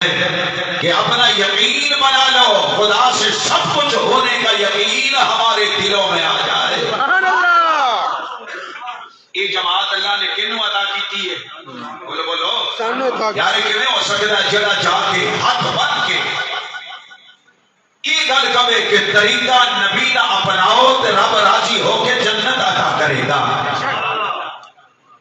کہ اپنا یقین بنا لو، خدا سے سب کچھ ہونے کا یقین ہمارے دلوں میں آ جائے۔ سبحان اللہ۔ یہ جماعت اللہ نے کنوں عطا کی ہے؟ بولو بولو سانو یار کیویں ہو سکتا ہے جڑا جا کے ہاتھ بن کے یہ گل کہے کہ طریقہ نبی دا اپناؤ تے رب راضی ہو کے جنت عطا کرے گا۔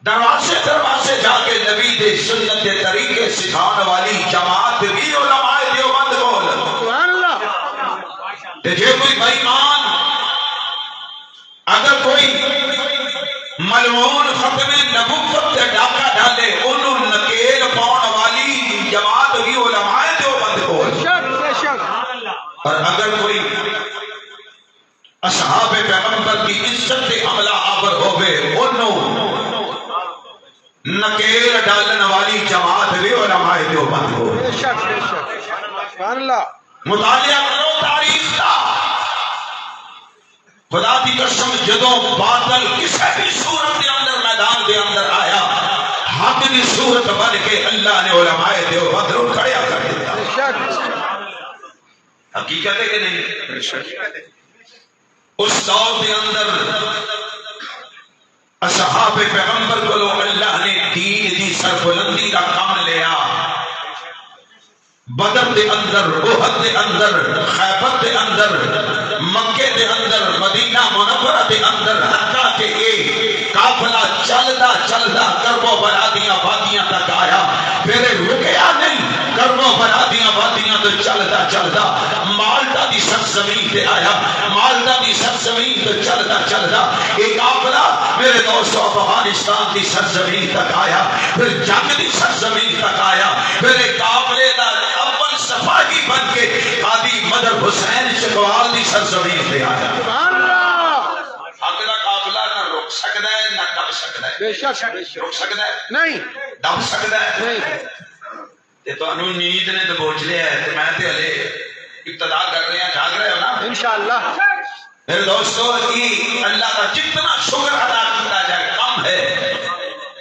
دروازے دروازے جا کے نبی دے سنت دے طریقے سکھانے والی جماعت بھی علماء دیوبند بول۔ سبحان اللہ۔ تے جے کوئی بے ایمان اگر کوئی ملعون ختم نبوت تے ڈاکہ ڈالے انہوں نکیل پاؤن والی جماعت بھی علماء دیوبند بول۔ بے شک۔ اور اگر کوئی اصحاب پیغمبر کی عزت سے حملہ آور ہوئے انہوں نکیل ڈالن والی جماعت بھی علماء دیوبند ہو۔ بے شک بے شک۔ سبحان اللہ۔ مطالعہ کرو تاریخ کا، خدا کی قسم جدوں باطل کسی بھی صورت کے اندر میدان کے اندر آیا حق کی صورت بن کے اللہ نے علماء دیوبند کو کھڑا کر دیا۔ بے شک۔ حقیقت ہے کہ نہیں؟ اس دور کے اندر اصحاب پیغمبر کو اللہ نے دین دی سربلندی کا کام لیا۔ بدر دے اندر، احد دے اندر، خیبر دے اندر، مکے دے اندر، مدینہ منورہ دے اندر، حتیٰ کہ ایک قافلہ چلدا چلدا کربو برادیاں وادیاں تک آیا، پھر رکیا نہیں، کربو برادیاں وادیاں تو چلدا چلدا مالٹا دی سرزمین تے آیا، مالٹا دی سرزمین تو چلدا چلدا ایک قافلہ میرے دوستو افغانستان دی سرزمین تک آیا، پھر جنگ دی سرزمین تک آیا، پھر ایک قافلے دا اول صفائی بن کے قاضی مدر حسین چکوال دی سرزمین تے آیا۔ سبحان اللہ۔ حق دا قافلہ نہ رک سکتا ہے نہ دب سکتا ہے۔ بے شک بے شک۔ رک سکتا ہے نہیں دب سکتا ہے نہیں۔ تے تانوں نیند نے دبوچ لیا ہے تے میں تے ہلے ابتدا کر رہے ہیں، جاگ رہے ہو نا انشاءاللہ۔ میرے دوستو یہ اللہ کا جتنا شکر ادا کیا جائے کم ہے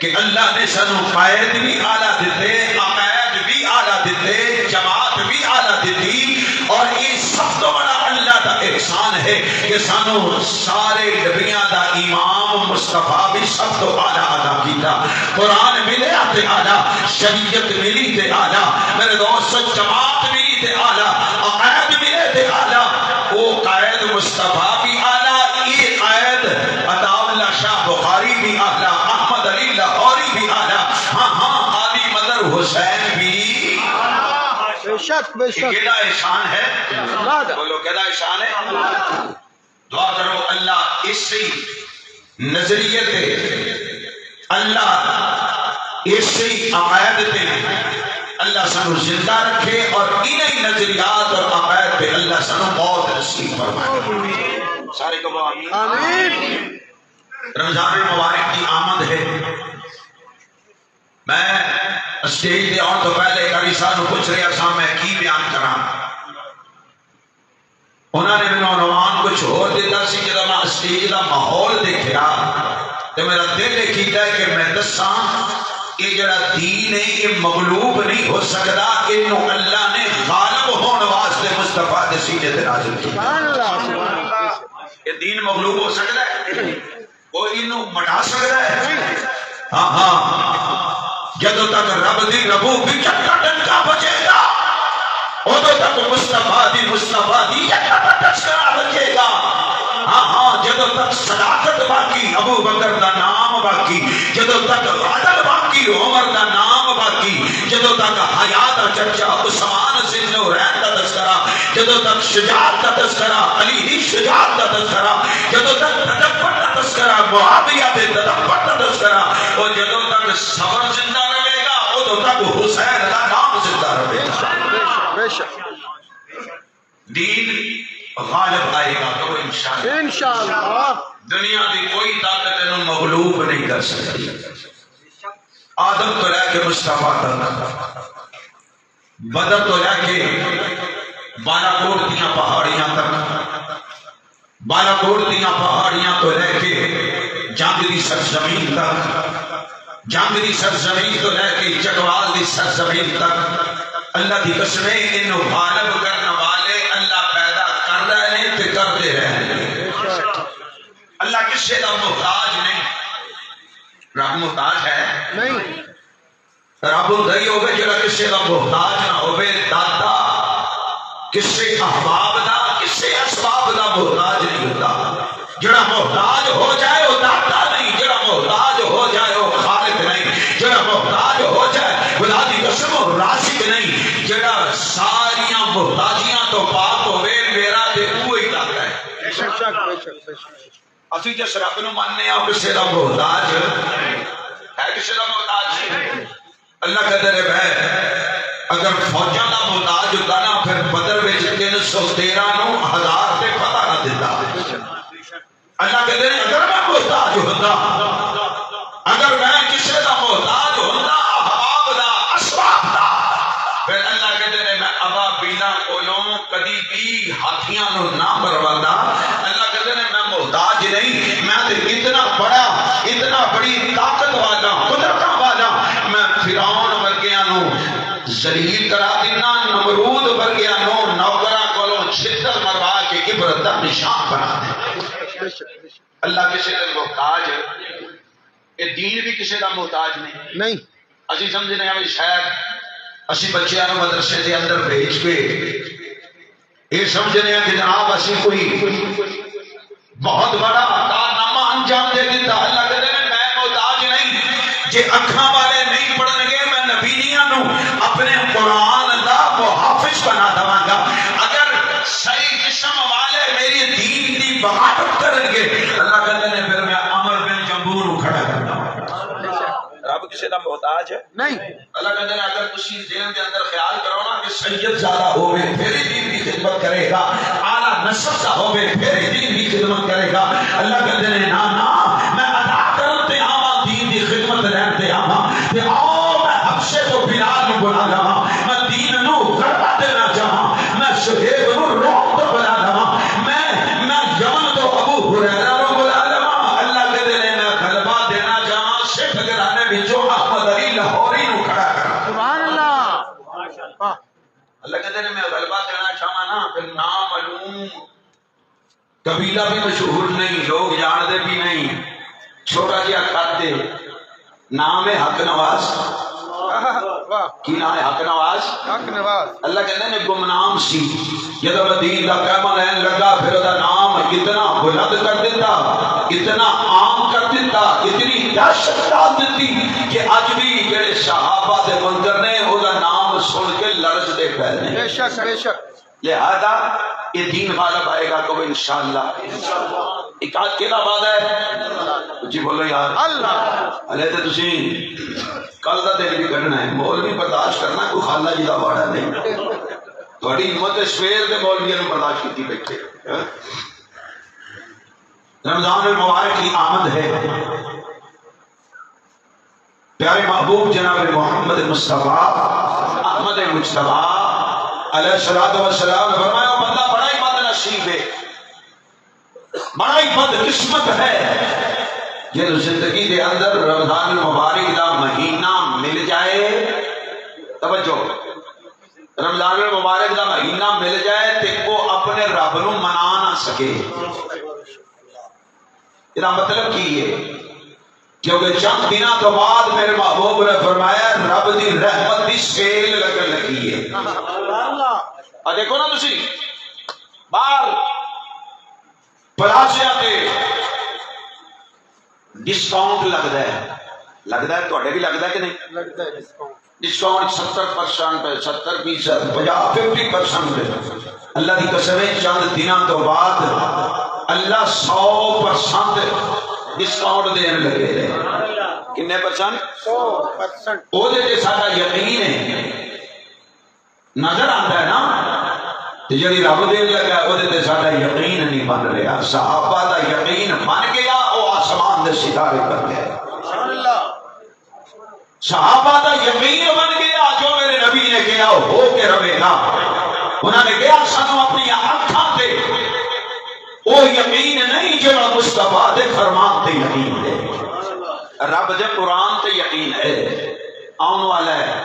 کہ اللہ نے سانو قائد بھی اعلیٰ دیتے، عقائد بھی اعلیٰ دیتے، جماعت بھی اعلیٰ دیتی، اور یہ سب تو بڑا اللہ کا احسان ہے کہ سانو سارے نبیاں دا امام مصطفیٰ بھی سب تو اعلیٰ ادا کیتا۔ قرآن ملے تے اعلیٰ، شریعت ملی تے اعلیٰ، میرے دوستو جماعت ملی تے اعلیٰ، عقائد ملے تے اعلیٰ، وہ قائد مصطفیٰ بھی اعلیٰ، یہ قائد عطا اللہ شاہ بخاری بھی اعلیٰ، احمد علی لاہوری بھی اعلیٰ، ہاں ہاں قاضی مدر حسین بھی۔ بے شک بے یہ شک۔ کیڑا احسان ہے؟ اللہ۔ بولو کیڑا احسان ہے؟ دعا کرو اللہ اسی نظریے تے، اللہ اسی عقائد تے اللہ سانو زندہ رکھے، اور انہی نظریات اور عقائد پہ اللہ سانو موت نصیب فرمائے۔ سارے کہو آمین۔ آمین۔ رمضان المبارک کی آمد ہے۔ میں اسٹیج دے آن تو پہلے کاری صاحب پوچھ رہا تھا میں کی بیان کراں، انہوں نے میرا عنوان کچھ اور دیتا سی، جب میں اسٹیج دا ماحول دیکھا تو میرا دل یہ کیتا ہے کہ میں دساں یہ جڑا دین ہے یہ مغلوب نہیں ہو سکتا، انہوں اللہ نے غالب ہونے واسطے مصطفیٰ دے سینے تے نازل کیا۔ سبحان اللہ سبحان اللہ۔ یہ دین مغلوب ہو سکتا ہے؟ کوئی انہوں مٹا سکتا ہے؟ ہاں ہاں، جدو تک رب دی ربو بھی چکا ڈنکا بچے گا ادو تک مصطفیٰ دی یکا تذکرہ بچے گا۔ ہاں ہاں، جدو تک صداقت باقی ابو بکر دا نام باقی، جدو تک عدل باقی عمر دا نام باقی، جدو تک حیات دا چرچا عثمان ذی النورین دا تذکرہ، جدو تک شجاعت دا تذکرہ علی دی شجاعت دا تذکرہ، جدو تک تدبر دا تذکرہ معاویہ دے تدبر دا تذکرہ، اور جدو تک صبر زندہ رہے گا ادو تک حسین دا نام زندہ رہے گا۔ بے شک۔ دین غالب آئے گا تو انشاءاللہ۔ انشاءاللہ۔ دنیا کی کوئی طاقت انہوں مغلوب نہیں کر سکتی۔ آدم تو لے کے مصطفیٰ تک، بدر تو لے کے بالاکوٹ دیاں پہاڑیاں تک، بالاکوٹ دیاں پہاڑیاں تو لے کے جنگ دی سرزمین تک، جنگ دی سرزمین تو لے کے چکوال دی سرزمین تک، اللہ کی قسمیں انہوں غالب کرنے والے اللہ پیدا کر رہے ہیں تے کرتے رہے ہیں. اللہ کسی کا محتاج نہیں. رب محتاج ہے نہیں. رب ہی ہوگا جڑا کسی کا محتاج نہ ہوئے. داتا کسی احباب دا کسی اسباب دا محتاج نہیں ہوتا. جڑا محتاج ہو جائے وہ داتا نہیں. جڑا محتاج ہو جائے وہ خالق نہیں. جڑا محتاج ہو جائے خدا دی قسم وہ رازق نہیں. جڑا ساریاں محتاجیاں تو پاک ہوئے میرا تے وہی داتا ہے. بے شک بے شک بے شک. اسی جس رب نو ماننے آ کسی کا محتاج ہے. کسی کا محتاج اللہ کہتے رہے ہے اگر فوجاں دا محتاج ہوتا نا پھر بدر وچ 313 نو 1000 تے پتہ نہ دیتا. اللہ کہتے ہیں اگر میں محتاج ہوتا اگر میں کسی کا محتاج ہوتا احباب دا اسباب دا پھر اللہ کہتے ہیں میں ابا بینا کولوں کدی بھی ہاتھیاں نو نہ مروانا. اللہ کہتے ہیں میں محتاج نہیں. میں تے اتنا بڑا اتنا بڑی طاقت والا قدرتاں والا میں فرعون ورگیاں نو ذلیل کرا دینا. نمرود ورگیاں نو نوکراں کولوں چھتر مروا کے عبرت دا نشان بنا دے. اللہ کسی کا محتاج ہے. دین بھی کسی کا محتاج نہیں. اسی سمجھنے ہیں شاید اسی بچیاں نو مدرسے دے اندر بھیج کے یہ سمجھنے ہیں کہ جناب اسی کوئی بہت بڑا کارنامہ انجام دے دیتا. اللہ کہتے ہیں میں محتاج نہیں. جے اکھاں والے نہیں پڑھن گے میں نبییاں نو اپنے قرآن دا محافظ بنا دواں گا. اگر صحیح جسم والے میری دین دی بغاوت کرن گے اللہ کہتے ہیں پھر میں عمر بن جمبور کو کھڑا کرنا. رب کسی کا محتاج ہے نہیں. اللہ کہتے ہیں اگر کسی ذہن کے اندر خیال کرو نا کہ سید زیادہ ہوئے پھر ہی دین کی خدمت کرے گا اعلیٰ نسب کا ہوئے پھر ہی دین کی خدمت کرے گا. اللہ کہتے ہیں نا نا میں ادا کرتے آواں دین کی خدمت رہتے آواں کہ آؤ میں حبشے تو بلال نو بلا لواں. میں دین نو غلبہ دینا چاہاں. میں شہیب نو روح تو بلا لواں. میں یمن تو ابو ہریرہ نو بلا لواں. اللہ کہتے ہیں میں غلبہ دینا چاہاں سکھ گھرانے وچوں احمد علی لاہوری نو کھڑا کرا. سبحان اللہ. اللہ کہتے ہیں میں غلبہ دینا چاہاں نا پھر نامعلوم قبیلہ بھی مشہور نہیں لوگ جانتے بھی نہیں چھوٹا جہا قد نام ہے حق نواز. کی نام ہے حق نواز. حق نواز. اللہ کہتے ہیں گمنام سی جب دین کا کلمہ لین لگا پھر وہ نام اتنا بلند کر دیتا اتنا عام کر دیتا اتنی دہشت ڈال دیتی کہ اج بھی جڑے صحابہ دے منکر نے وہ نام سن کے لرز دے پے نے. بے شک بے شک. لہذا یہ دین غالب آئے گا تو انشاءاللہ. ایک آج کہنا وعدہ ہے جی بولو یار اللہ علیہ تے تسی کل دا دن بھی کڈنا ہے. مولوی برداشت کرنا کوئی خالہ جی دا واڑا نہیں. تھوڑی ہمت سویر دے مولویوں نے برداشت کیتی بیٹھے. رمضان المبارک کی آمد ہے. پیارے محبوب جناب محمد مصطفیٰ احمد مجتبیٰ علیہ الصلوۃ والسلام نے فرمایا بندہ بڑا ہی بد نصیب ہے بڑا ہی بد قسمت ہے جن زندگی دے اندر رمضان المبارک دا مہینہ مل جائے. توجہ رمضان المبارک دا مہینہ مل جائے تے وہ اپنے رب نو منا نہ سکے. یہ مطلب کی ہے کیونکہ چند دنوں تو بعد میرے محبوب نے فرمایا رب دی رحمت دی سیل لگن لگی ہے. اور دیکھو نا تسی باہر پلازیا تے ڈسکاؤنٹ لگتا ہے تھوڑے بھی لگتا ہے کہ نہیں لگتا ہے ڈسکاؤنٹ 70% 70% 50% اللہ کی قسم چند دنوں تو بعد اللہ 100% ڈسکاؤنٹ دین لگے. کنے پرسنٹ 100%. وہ سارا یقین ہے نظر آتا ہے نا جی رب دین لگا وہ سارا یقین نہیں بن رہا. صحابہ دا یقین بن گیا وہ آسمان دے ستارے بن گئے. صحابہ دا یقین بن گیا جو میرے نبی نے کیا ہو کے رہے گا. انہوں نے کہا سانو اپنی آنکھاں تے وہ یقین نہیں جو مصطفیٰ دے فرمان تے یقین ہے. رب دے قرآن تے یقین ہے آن والا ہے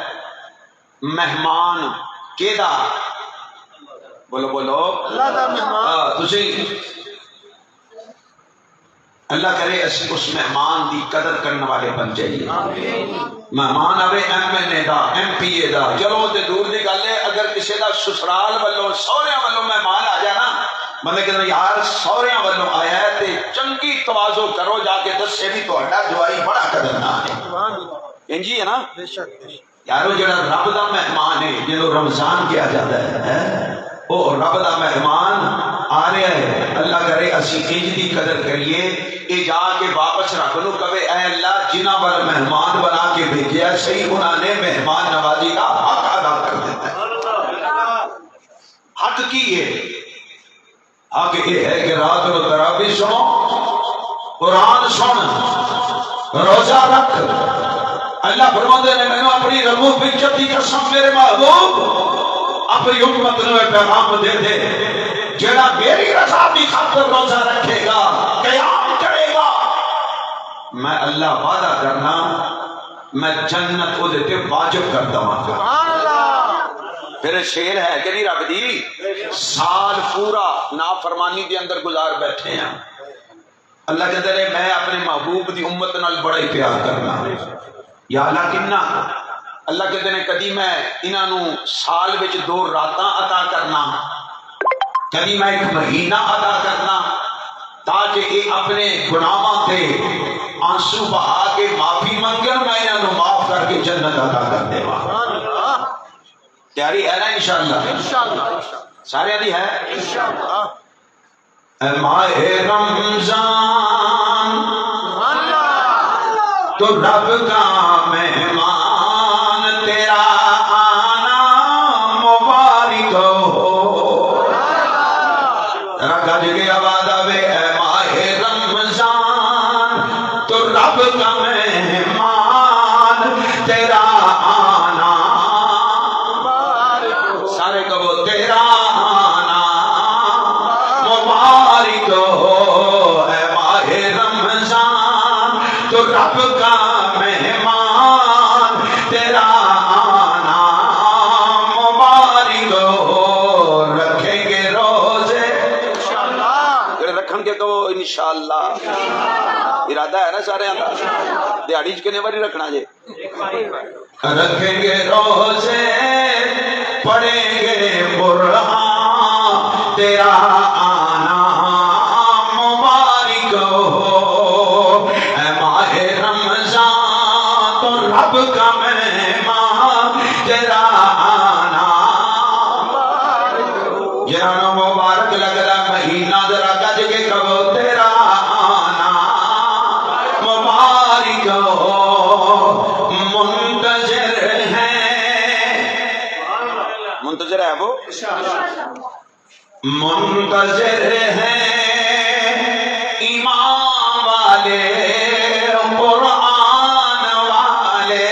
مہمان کیدا بولو بولو اللہ دا مہمان تسی اللہ کرے اسی اس مہمان دی قدر کرنے والے بن جائیے مہمان آوے MLA دا MPA دا چلو تے دور دی گل ہے اگر کسی دا سسرال والوں سہریاں والوں مہمان آ جائے نا بندے کہتے یار سہریاں والوں آیا ہے تے چنگی تواضع کرو جا کے دسے بھی تہاڈا جوائی بڑا قدردان ہے انجی ہے نا بے شک یارو جڑا رب دا مہمان ہے جنوں رمضان کیا جاتا ہے وہ رب دا مہمان آ رہا ہے اللہ کرے اسی انج دی قدر کریے اے جا کے واپس رب نو کہے اے اللہ جنہاں پر مہمان بنا کے بھیجیا صحیح انہاں نے مہمان نوازی کا حق ادا کر دیتا ہے حق کی ہے حق یہ ہے کہ رات کو تراویح سنو قرآن سن روزہ رکھ اللہ فرماتے نے میں نے اپنی ربوب بچت کی قسم میرے محبوب اپنی امت نو پیغام دے دے جڑا میری رضا کی خاطر روزہ رکھے گا قیام کرے گا میں اللہ وعدہ کرنا میں جنت کو دیتے واجب کرتا ہوں سبحان اللہ پھر شیر ہے کہ نہیں رب دی سال پورا نافرمانی کے اندر گزار بیٹھے ہیں اللہ کہتے ہیں میں اپنے محبوب دی امت نال بڑا ہی پیار کرنا یا اللہ کنہ اللہ کہتے ہیں کدی میں انہاں نو سال وچ 2 راتاں عطا کرنا کدی میں 1 مہینہ عطا کرنا تاکہ یہ اپنے گناہاں تے آنسو بہا کے معافی منگن میں انہاں نو معاف کر کے جنت عطا کر دیواں تیاری ہے نا انشاءاللہ انشاءاللہ سارے دی ہے انشاءاللہ اے ماہ رمضان سبحان اللہ تو رب کا مہمان تیرا آنا مبارک ہو گج کے آواز آوے اے ماہ رمضان تو رب کا مہمان تیرا آنا سارے کہو تیرا آنا مبارک ہو اے ماہ رمضان تو رب کا مہمان تیرا آنا مبارک ہو رکھیں گے روزے رکھن کے کہو انشاءاللہ ارادہ ہے نا سارے اندر دیہڑی کنے باری رکھنا جے رکھیں گے روزے پڑھیں گے قرآن تیرا آنا مبارک ہو اے ماہ رمضان تو رب کا مہمان تیرا آنا جانا مبارک لگ رہا مہینہ ذرا گج کے کہو تیرا آنا مبارک ہو منتظر ہے وہ منتظر ہیں ایمان والے قرآن والے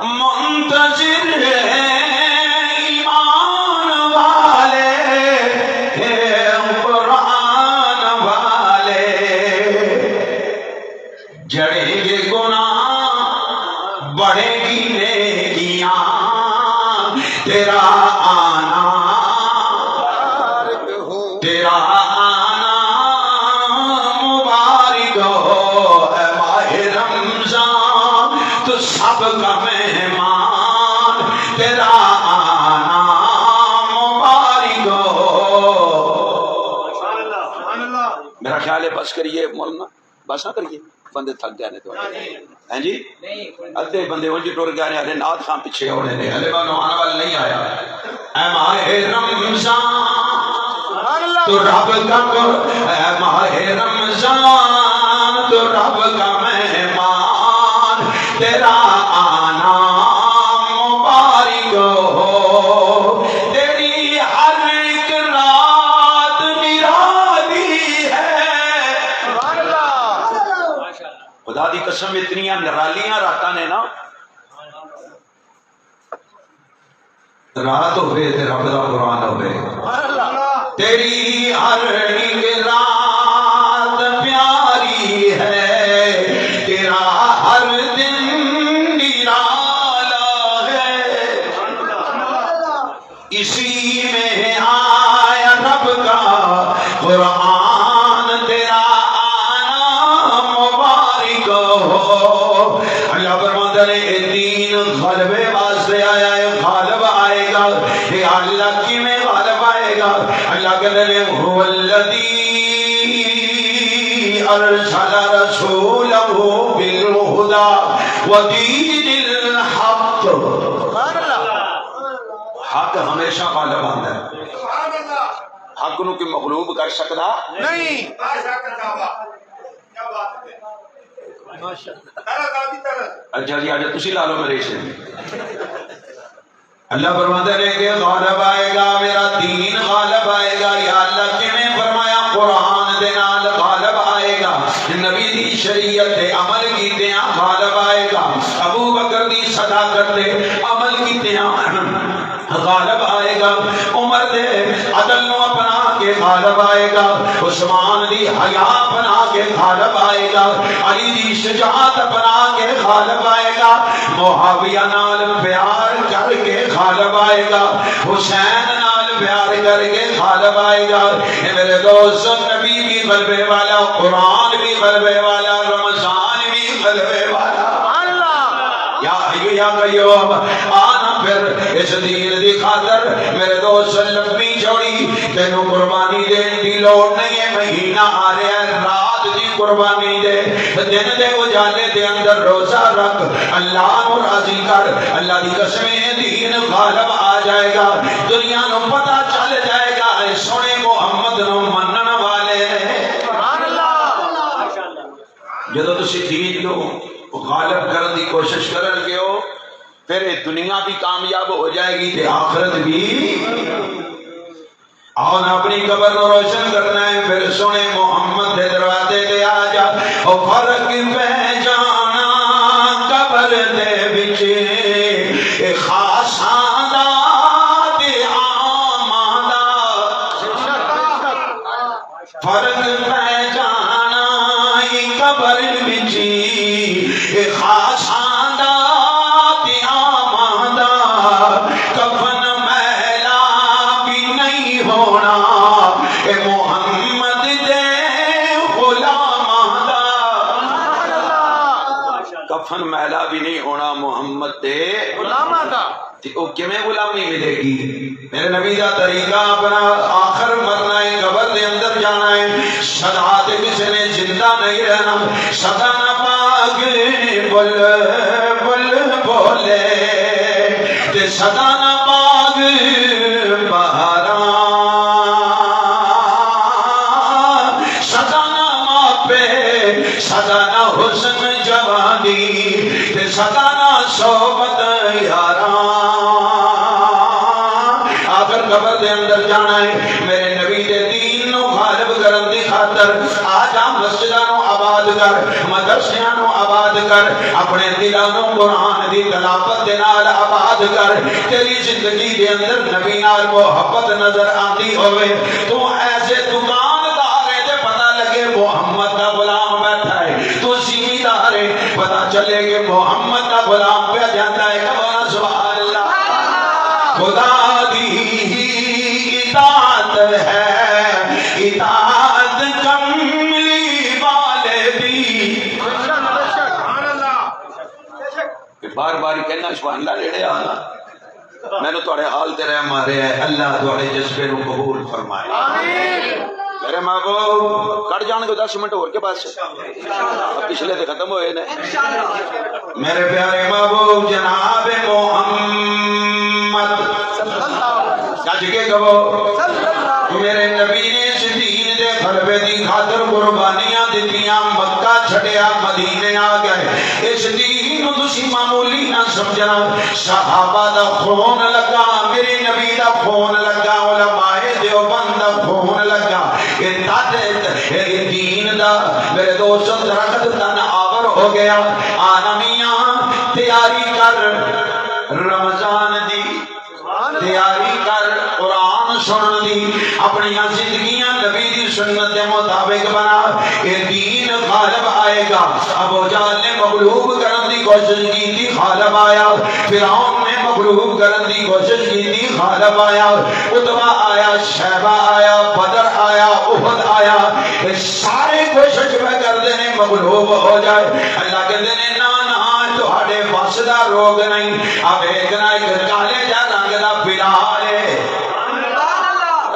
منتظر ہیں ایمان والے قرآن والے جڑیں گے گناہ بڑھیں گی نیکیاں تیرا آنا تیرا آنا مبارک ہو اے ماہ رمضان تو سب کا مہمان تیرا آنا مبارک ہو میرا خیال ہے بس کریے مولانا بس نہ کریے بندے تھک گئے نے تو ہیں جی ادھے بندے ونج ٹر گئے نے نات خان پیچھے ہونے نے ہلے میں آنے والا نہیں آیا اے ماہ رمضان تو رب کا اے ماہ رمضان تو رب کا مہمان تیرا آنا مبارک ہو تیری ہر ایک رات نرالی ہے خدا دی قسم اتنی نرالیاں راتاں نے نا رات ہوئے تے رب دا قرآن ہوئے تیری ہر ایک رات پیاری ہے تیرا ہر دن نرالا ہے اسی میں آیا رب کا قرآن تیرا آنا مبارک ہو. اللہ فرماتا ہے دین غلبے واسطے آیا ہے، غالب آئے گا. اے اللہ کی میں غالب آئے گا. اللہ کہتے ہیں هو الذی ارسل رسولہ بالہدی ودین الحق. حق ہمیشہ غالب آتا ہے. حق نو کہ مغلوب کر سکتا نہیں. اچھا جی آجا تسی لالو میرے سے. اللہ فرماتا ہے کہ غالب آئے گا، میرا دین غالب آئے گا. یا اللہ کے میں فرمایا قرآن دے نال غالب آئے گا، نبی دی شریعت دے عمل کیتے ہیں غالب آئے گا، ابو بکر دی صداقت دے عمل کیتے ہیں غالب آئے گا، عمر دے عدل نو اپنا کے غالب آئے گا، عثمان دی حیا اپنا کے غالب آئے گا، علی دی شجاعت اپنا کے غالب آئے گا، معاویہ نال پیار کر کے غالب آئے گا، حسین نال پیار کر کے غالب آئے گا. اے میرے دوست نبی بھی غلبے والا، قرآن بھی غلبے والا، رمضان بھی غلبے والا. یا قیوم آنا پھر اس دین دی خاطر میرے دوست لمبی چوڑی تینوں قربانی دین دی لوڑ نہیں ہے. مہینہ آ رہا ہے، رات دی قربانی دے، دن دے اجالے دے اندر روزہ رکھ، اللہ نو راضی کر. اللہ دی قسمیں دین غالب آ جائے گا، دنیا نو پتہ چل جائے گا اے سونے محمد نو منن والے. جدو تسی دین کو غالب کرنے دی کوشش کرن گے ہو پھر دنیا بھی کامیاب ہو جائے گی تے آخرت بھی. اور اپنی قبر کو روشن کرنا ہے پھر سونے محمد دے دروازے تے آ جا. او فرق پہچانا قبر دے وچ اے خاصاں دا تے عاماں دا. فرق پہچانا قبر وچ اے خاصاں دا تے عاماں دا. کفن میلا بھی نہیں ہونا اے محمد دے غلاماں دا. کفن میلا بھی نہیں ہونا محمد دے غلاماں دا. او کیویں غلامی ملے گی؟ میرے نبی دا طریقہ اپنا آخر مرنا ہے، قبر دے اندر جانا ہے، سدا تے کسی نے زندہ نہیں رہنا. سدا نہ پاک بل بل بولے تے سدا نہ پاک بہاراں، سدا نہ ماپے سدا نہ حسن جوانی تے سدا نہ صحبت یاراں. آخر قبر دے اندر جانا ہے، میرے نبی دے دین نو غالب کرن دی خاطر آجا مسجداں نو آباد کر، مدرسیاں نو آباد کر، اپنے دلاں نو قرآن دی تلاوت دے نال آباد کر. تیری زندگی دے اندر نبی نال محبت نظر آندی ہوئے، تو ایسے دکاندار ہے تے پتہ لگے محمد دا غلام بیٹھا ہے، تو زمیندار ہے پتہ چلے کہ محمد دا غلام پہ جاتا ہے. کبھا سبحان اللہ. خدا دی اطاعت ہے اطاعت کملی والے دی. بار بار کہنا سبحان اللہ لیڑے آنا میں نے توڑے حال تیرے ہمارے ہے. اللہ توڑے جذبے نو قبول فرمائے. میرے محبوب کٹ جان کو 10 منٹ اور کے پاس پچھلے تے ختم ہوئے نے. میرے پیارے محبوب جناب محمد کج کے کہو میرے نبی نے اس دین دے غلبے دی خاطر قربانیاں دتیاں، مکہ چھڈیا مدینے آ گئے. اس دین نو تسی معمولی نہ سمجھنا. صحابہ دا خون لگا، میرے نبی دا خون لگا، علماء دیوبند دا خون لگا. یہ دین دا میرے دوست درخت تن آور ہو گیا. آنا میاں تیاری کر رمضان دی، تیاری کر قرآن سنن دی، اپنی زندگیاں نبی دی سنت کے مطابق بنا. یہ دین غالب آئے گا. ابو جہل نے مغلوب کرنے کی کوشش کی تھی، غالب آیا. فرعون نے مغلوب کرنے کی کوشش کی تھی، غالب آیا, اتبا آیا, شیبہ آیا, بدر آیا, احد آیا, سارے کوشش میں کر دینے مغلوب ہو جائے. اللہ کہتے ہیں نا نا تہاڈے بس دا روگ نہیں. اب ایک نہ ایک کالے جا رنگ دا بلال ہے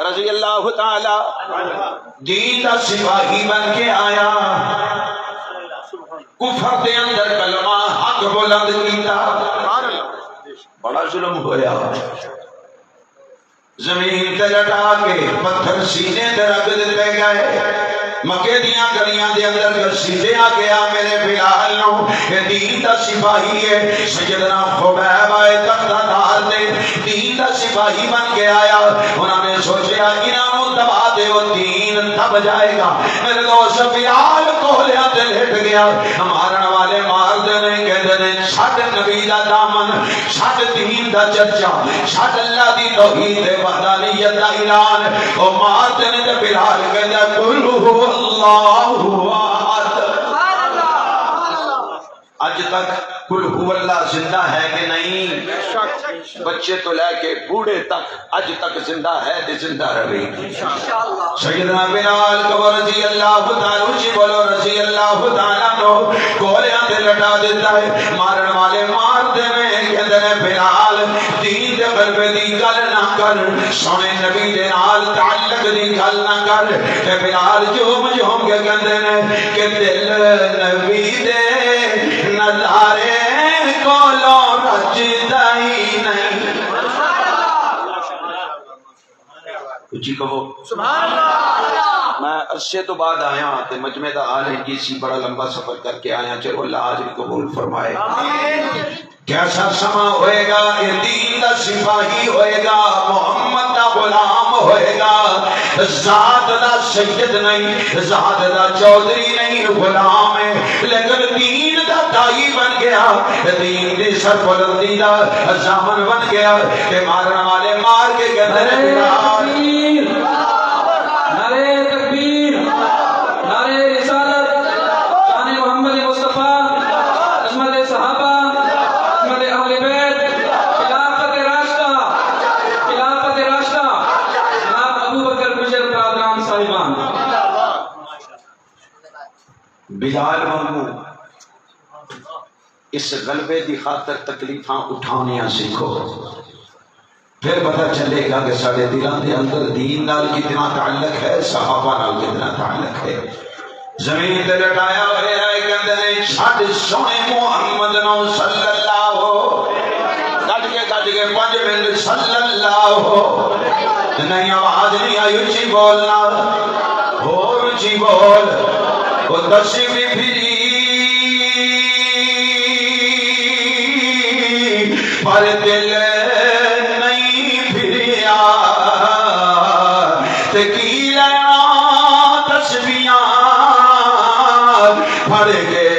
رضی اللہ تعالی دین دا سپاہی بن کے آیا. کفر دے اندر کلمہ حق بلند کیتا. بڑا ظلم ہویا, زمین تے لٹا کے پتھر سینے تے رکھ دیتے گئے. مکے دیاں گلیاں دے اندر گھسیٹے آ گیا میرے بلال نو. یہ دین دا سپاہی ہے. سیدنا خبیب آئے تختہ دار دے دین دا سپاہی بن کے آیا. انہوں نے سوچیا انہوں دبا دے وہ دین دب جائے گا. میرے دوست بلال کوہلیاں تے لیٹ گیا. مارن والے مار دے نہیں کہتے ہیں چھٹ نبی دا دامن, چھٹ دین دا چرچا, چھٹ اللہ دی توحید وحدانیت دا اعلان. او مار دے نہیں بلال کہتے ہیں قل هو اللہ احد. آج تک قل هو اللہ زندہ ہے کہ نہیں؟ بچے تو لے کے بوڑھے تک آج تک زندہ ہے تے زندہ رہے. سیدنا بلال کو رضی اللہ تعالی اچھی بولو رضی اللہ تعالی نو گولیاں تے لٹا دیتا ہے. مارن والے مار دے میں کہتے ہیں بلال دین دے غلبے دی گل نہ کر, سونے نبی دے نال تعلق دی گل نہ کر. تے بلال جھوم جھوم کے کہتے ہیں کہ دل نبی دے نظارے کولو رجدا ہی نہیں. اچھی کہو سبحان اللہ. میں عرصے تو بعد آیا تے مجمع دا حال ہے کسی بڑا لمبا سفر کر کے آیا. چلو اللہ آج بھی قبول فرمائے. کیسا سما ہوئے گا, یہ دین دا سپاہی ہوئے گا, محمد دا غلام ہوئے گا. ذات دا سید نہیں, ذات دا چودھری نہیں, غلام ہے لیکن دین دا دائی بن گیا. دین دی سربلندی دا زامن بن گیا. کہ مارن والے مار کے گندر بلال. نعرے تکبیر, نعرے رسالت, شان محمد مصطفیٰ, عظمت صحابہ, عظمت اہل بیت, خلافت راشدہ, خلافت راشدہ, جناب ابو بکر بشر برادران صاحبان. بلال مانگو اس غلبے دی خاطر تکلیفاں اٹھانیاں سیکھو, پھر پتہ چلے گا کہ سارے دلوں دے اندر دین نال کتنا تعلق ہے, صحابہ نال کتنا تعلق ہے. زمین تے لٹایا ہوئے ہے کہندے نے چھڈ سونے محمد نو صلی اللہ ہو. گج کے 5 منٹ صلی اللہ ہو. نہیں آواز نہیں آئی, اچھی بولنا اور اچھی بول. وہ دسی بھی پھری پر دل پڑ گئے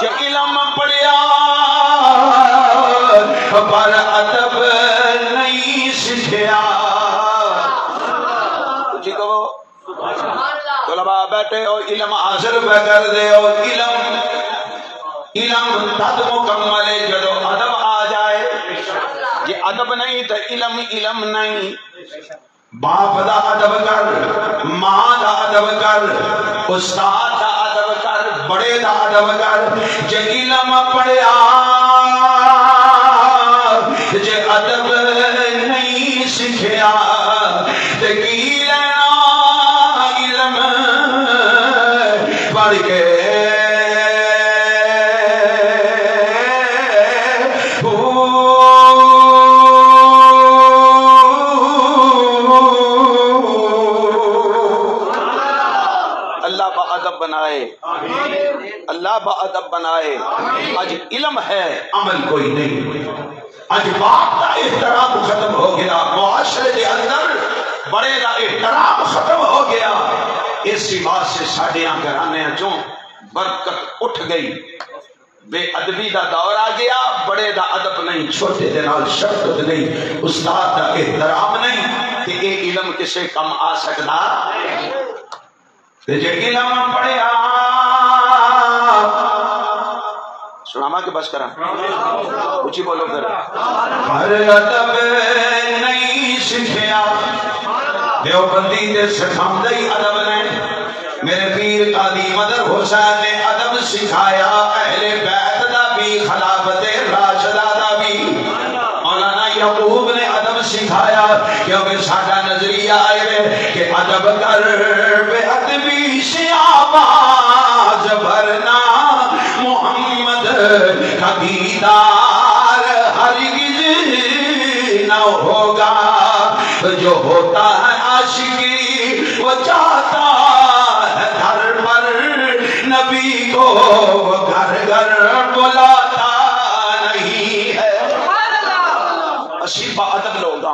کہ علم پڑھیا پر ادب نہیں سیکھیا. جی کہو طلباء بیٹھے ہو, علم حاصل کر دے ہو. علم تد مکمل ہے جدو ادب آ جائے. جی ادب نہیں تو علم نہیں. باپ دا ادب کر, ماں دا ادب کر, استاد دا ادب کر, بڑے دا ادب کر. جے علم پڑھیا جے ادب نہیں سیکھیا تے کی لینا علم پڑھ کے. اللہ با ادب بنائے. آج علم ہے عمل کوئی نہیں. آج باپ کا احترام ختم ہو گیا, معاشرے کے اندر بڑے کا احترام ختم ہو گیا. اسی بات سے ساڈیاں گھرانے چوں برکت اٹھ گئی. بے ادبی دا دور آ گیا. بڑے دا ادب نہیں, چھوٹے دے نال شفقت نہیں, استاد دا احترام نہیں. تے اے علم کسے کم آ سکدا تے جے علم پڑھیا سناما کہ بس کرا اچھی بولو پھر ہر ادب نہیں سکھیا دیوبندی تے سکھاندے ادب نے میرے پیر قاضی مدر حسین نے ادب سکھایا اہل بیت دا بھی خلافت راشدہ دا بھی مولانا یعقوب نے ادب سکھایا کیونکہ ساڈا نظریہ ہے کہ ادب کر بے ادبی سے آواز بھرنا محمد کا دیدار ہرگز نہ ہوگا جو ہوتا ہے عاشقی وہ چاہتا ہے گھر پر نبی کو گھر گھر بلاتا نہیں ہے اسی با ادب لوگ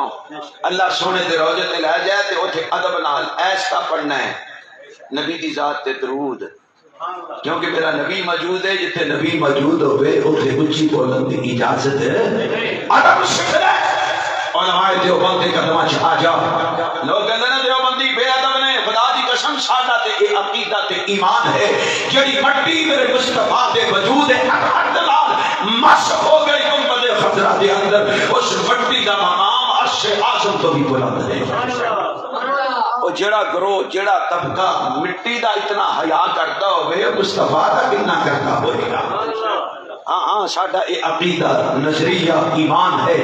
اللہ سونے دے روزے تے لے جائے تے اوتھے ادب نال ایسا پڑھنا ہے نبی دی ذات تے درود کیونکہ میرا نبی موجود ہے جتنے نبی موجود ہوئے اوتھے اچھی بولن دی اجازت ہے ادب سکھنا ہے علماء دیوبند کے قدمہ چ آ جا لوگ کہندے نے دیوبندی بے ادب نے خدا دی قسم ساڈا تے اے عقیدہ تے ایمان ہے جڑی مٹی میرے مصطفیٰ دے وجود ہے ہر دلال مس ہو گئی گنبد خضرا دے اندر اس مٹی دا مقام عرش اعظم تو بھی بلند ہے اور جڑا گروہ جڑا طبقہ مٹی دا اتنا حیا کرتا ہوئے مصطفیٰ دا کتنا کرتا ہوئے گا ہاں ساڈا اے عقیدہ نظریہ ایمان ہے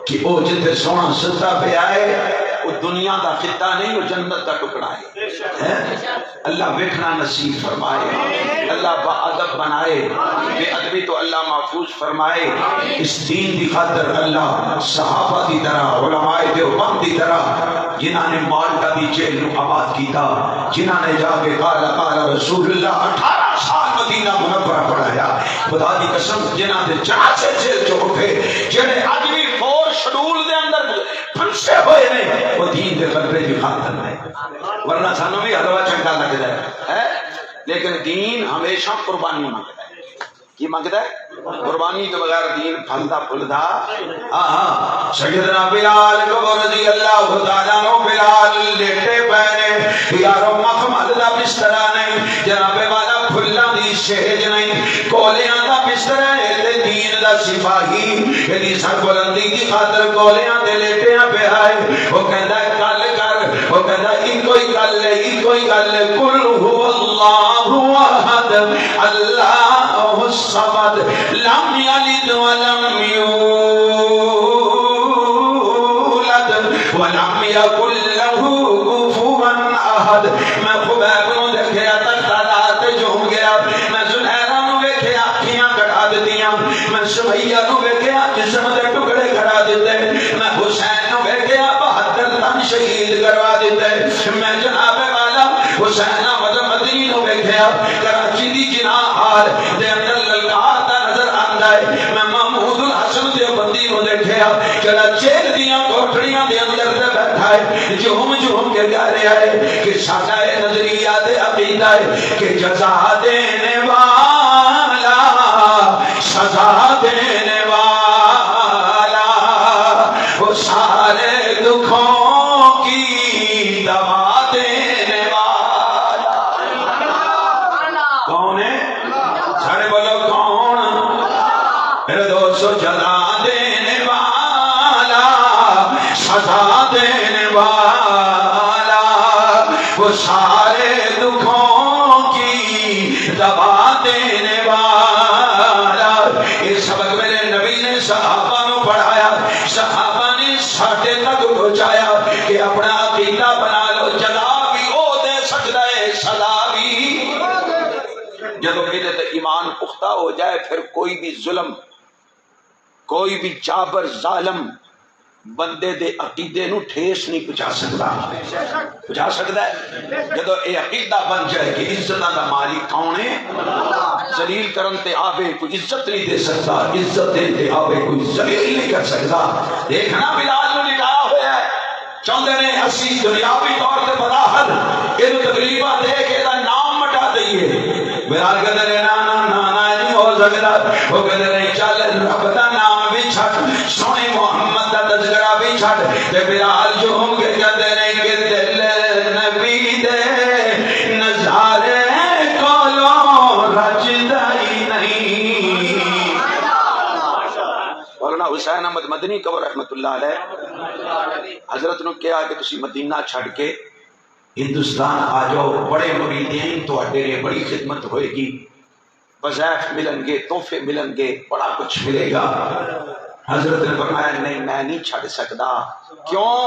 کہ وہ جتنے سونا ستا پہ آئے وہ دنیا دا خطہ نہیں وہ جنت کا ٹکڑا ہے اللہ ویکھنا نصیب فرمائے اللہ با ادب بنائے بے ادبی تو اللہ محفوظ فرمائے اس دین دی خاطر اللہ صحابہ دی طرح علماء دیوبند دی طرح جنہاں نے مالٹا دی جیل نو آباد کیتا جنہاں نے جا کے قال رسول اللہ 18 سال مدینہ منورہ پڑھایا خدا دی قسم جنہاں دے جنازے جیل چ اٹھے جڑے اج بھی فور شڈول دے اندر پھنسے ہوئے نے وہ دین دے قدرے دی خاطر ہے ورنہ سانوں بھی حلوہ چنگا لگدا ہے لیکن دین ہمیشہ قربانی مانگتا ہے کی مانگتا ہے قربانی کے بغیر دین پھلدا پھلدا ہاں سیدنا بلال کو رضی اللہ تعالیٰ عنہ بلال لیٹے پہنے یارو مخمل دا بستر نہیں جناب والا کھلا دی شہج نہیں کولیاں دا بستر ہے دین دا سپاہی یعنی سر بلندی کی خاطر کولیاں دے لیٹے پہ آئے وہ کہندا ہے کل کر وہ کہندا ہے کوئی گل ہے کوئی گل ہے قل هو اللہ احد اللہ الصمد لم یلد ولم یولد ولم یکن له کفوا احد میں خبیب نو دیکھیا تختالات جھوم گیا میں زنیرہ نو دیکھیا اکھیاں کٹا دتیاں میں سمیہ نو دیکھیا جسم دے ٹکڑے کرا دیتے میں حسین نو دیکھیا 72 تن شہید کروا دیتے میں جناب والا حسین احمد مدنی نو دیکھیا کراچی دی جناح حال دے اندر للکار دا نظر آندا ہے میں محمود الحسن دیوبندی نو دیکھیا جڑا جیل دیاں کوٹھڑیاں دے اندر تے بیٹھا ہے جھوم جھوم کے گا رہا ہے کہ ساڈا اے نظریہ تے عقیدہ ہے کہ جزا دینے والا سزا دینے والا وہ سارے دکھوں کی دوا دینے والا کون ہے سارے بولو کون میرے دوستو جزا دینے والا سزا دینے والا وہ سارے دکھوں کی دوا دینے والا یہ سبق میرے نبی نے صحابہ نو پڑھایا صحابہ نے ساڈے تک پہنچایا کہ اپنا عقیدہ بنا لو جزا بھی او دے سکتا ہے سزا بھی جب میرے تے ایمان پختہ ہو جائے پھر کوئی بھی ظلم کوئی بھی جابر ظالم بندے دے عقیدے نو ٹھیس نہیں پہنچا سکتا ہے جدو اے عقیدہ بن جائے کہ عزت دا مالک کون ہے ذلیل کرن تے آوے کوئی عزت نہیں دے سکتا عزت دے تے آوے کوئی ذلیل نہیں کر سکتا دیکھنا بلال نو نکاح ہوا ہے چاہتے نے اسی دنیاوی طور تے بلاحل یہ تقریبا دے کے دا نام مٹا دئیے بلال کہتے ہیں نا نہیں ہو سکتا وہ کہتے ہیں چل رب دا نام بھی چھٹ سونے محمد دا تذکرہ بھی چھڑ تے بلال جو ہوں گے جدنے کے دل نبی دے نظارے کولوں رجدہ ہی نہیں۔ مولانا حسین احمد مدنی کو رحمت اللہ علیہ حضرت نے کہا کہ تسی مدینہ چھڑ کے ہندوستان آ جاؤ، بڑے مریدین تو اڈے بڑی خدمت ہوئے گی، وظائف ملن گے، تحفے ملن گے، بڑا کچھ ملے گا۔ حضرت نے فرمایا نہیں میں نہیں چھڑ سکتا۔ کیوں؟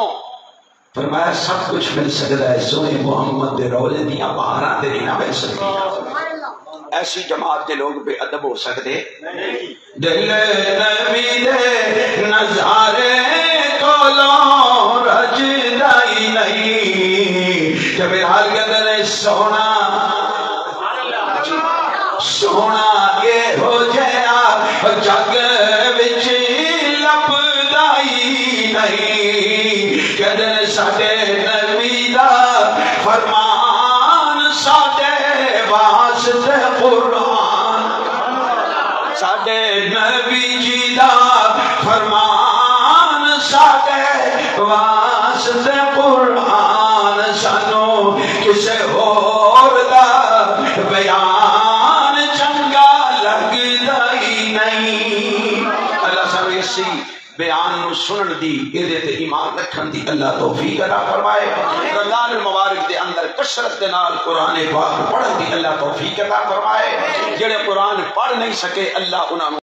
فرمایا سب کچھ مل سکتا ہے، سونے محمد دے روزے دیاں بہاراں تیری نہ مل سکتی۔ ایسی جماعت کے لوگ بے ادب ہو سکتے؟ دل نبی دے نظارے کولوں رجدہ ہی نہیں، جب حال کے اندر سونا سونا یہ ہو جایا جگ وچ لبدا ہی نہیں، کدن ساڈے نبی دا فرمان ساڈے واسطے قرآن، ساڈے نبی جی دا فرمان ساڈے واسطے قرآن، سانو کسے اور دا بیان چنگا لگدا ہی نہیں۔ اللہ سب اسی بیان نو سنن دی اے تے ایمان رکھن دی اللہ توفیق عطا فرمائے۔ رمضان المبارک دے اندر کثرت دے نال قرآن پاک پڑھن دی اللہ توفیق عطا فرمائے۔ جڑے قرآن پڑھ نہیں سکے اللہ انہاں